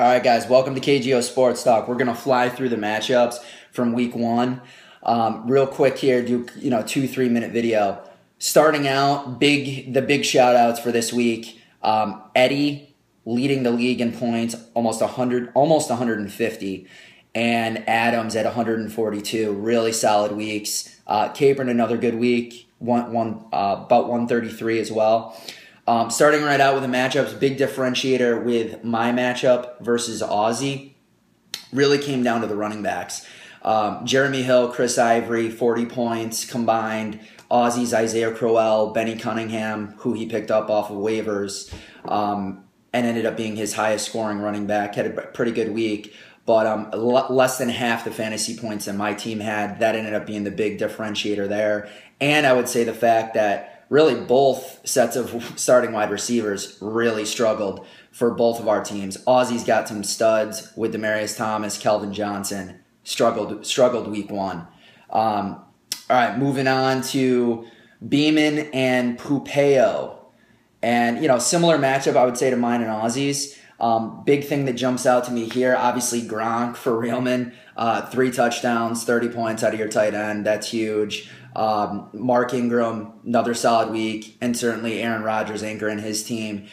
All right, guys, welcome to KGO Sports Talk. We're going to fly through the matchups from week one. Real quick here, do 2-3 minute video. Starting out, the big shout outs for this week. Eddie leading the league in points, almost 150, and Adams at 142. Really solid weeks. Capron, another good week, about 133 as well. Starting right out with the matchups, big differentiator with my matchup versus Aussie really came down to the running backs. Jeremy Hill, Chris Ivory, 40 points combined. Aussie's Isaiah Crowell, Benny Cunningham, who he picked up off of waivers, and ended up being his highest scoring running back. Had a pretty good week, but less than half the fantasy points that my team had. That ended up being the big differentiator there. And I would say the fact that really both sets of starting wide receivers really struggled for both of our teams. Aussie's got some studs with Demaryius Thomas, Kelvin Johnson. Struggled week one. All right, moving on to Beeman and Pupeo. And, similar matchup, I would say, to mine and Aussie's. Big thing that jumps out to me here, obviously Gronk for Reelman. 3 touchdowns, 30 points out of your tight end. That's huge. Mark Ingram, another solid week. And certainly Aaron Rodgers anchoring his team.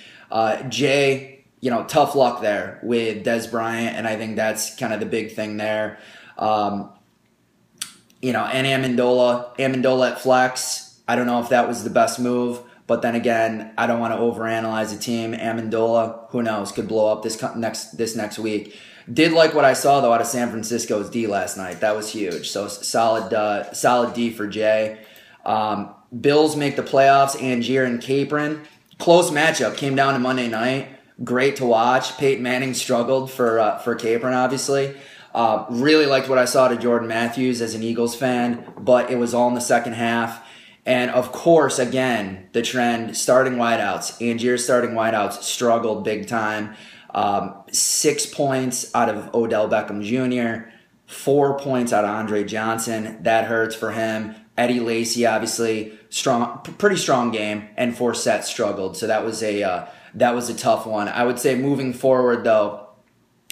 Jay, tough luck there with Dez Bryant. And I think that's kind of the big thing there. And Amendola at flex. I don't know if that was the best move. But then again, I don't want to overanalyze the team. Amendola, who knows, could blow up this next week. Did like what I saw, though, out of San Francisco's D last night. That was huge. So solid D for Jay. Bills make the playoffs. Angier and Capron. Close matchup. Came down to Monday night. Great to watch. Peyton Manning struggled for Capron, obviously. Really liked what I saw to Jordan Matthews as an Eagles fan, but it was all in the second half. And, of course, again, the trend, starting wideouts. Angier's starting wideouts struggled big time. 6 points out of Odell Beckham Jr., 4 points out of Andre Johnson. That hurts for him. Eddie Lacy, obviously, pretty strong game, and Forsett struggled. So that was a tough one. I would say moving forward, though,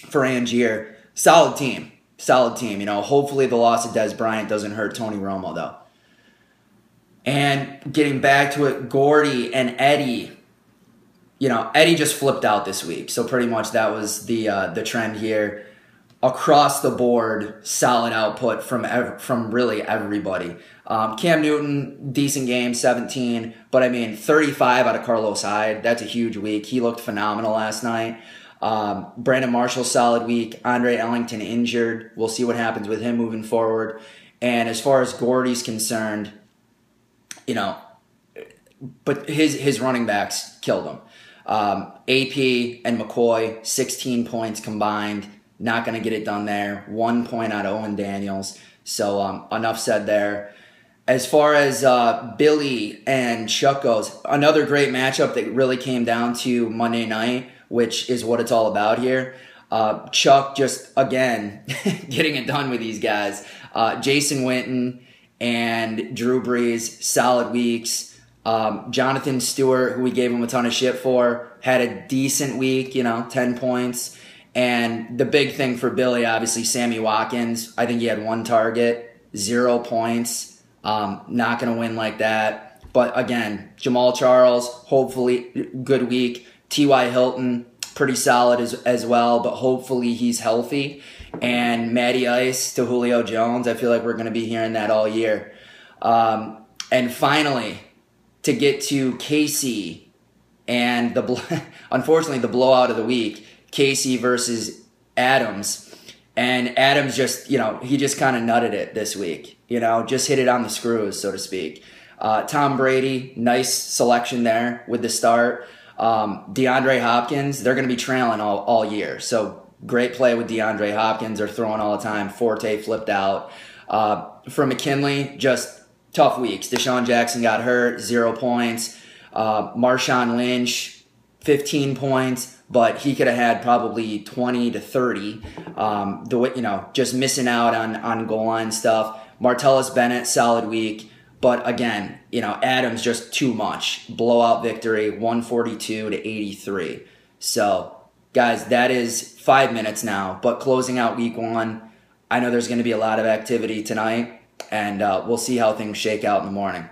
for Angier, solid team. Hopefully the loss of Dez Bryant doesn't hurt Tony Romo, though. And getting back to it, Gordy and Eddie. Eddie just flipped out this week. So pretty much that was the trend here. Across the board, solid output from really everybody. Cam Newton, decent game, 17. But 35 out of Carlos Hyde. That's a huge week. He looked phenomenal last night. Brandon Marshall, solid week. Andre Ellington injured. We'll see what happens with him moving forward. And as far as Gordy's concerned, but his running backs killed him. AP and McCoy, 16 points combined. Not going to get it done there. 1 point out of Owen Daniels. So enough said there. As far as Billy and Chuck goes, another great matchup that really came down to Monday night, which is what it's all about here. Chuck just, again, getting it done with these guys. Jason Witten and Drew Brees, solid weeks. Jonathan Stewart, who we gave him a ton of shit for, had a decent week, 10 points. And the big thing for Billy, obviously, Sammy Watkins. I think he had 1 target, 0 points. Not going to win like that. But again, Jamal Charles, hopefully good week. T.Y. Hilton, pretty solid as well, but hopefully he's healthy. And Matty Ice to Julio Jones. I feel like we're going to be hearing that all year. And finally, to get to Casey and unfortunately the blowout of the week, Casey versus Adams. And Adams just, he just kind of nutted it this week. Just hit it on the screws, so to speak. Tom Brady, nice selection there with the start. DeAndre Hopkins, they're going to be trailing all year. So great play with DeAndre Hopkins. They're throwing all the time. Forte flipped out. For McKinley, just tough weeks. Deshaun Jackson got hurt, 0 points. Marshawn Lynch, 15 points, but he could have had probably 20 to 30. Just missing out on goal line stuff. Martellus Bennett, solid week. But again, Adams just too much. Blowout victory, 142 to 83. So guys, that is 5 minutes now. But closing out week 1, I know there's going to be a lot of activity tonight, and we'll see how things shake out in the morning.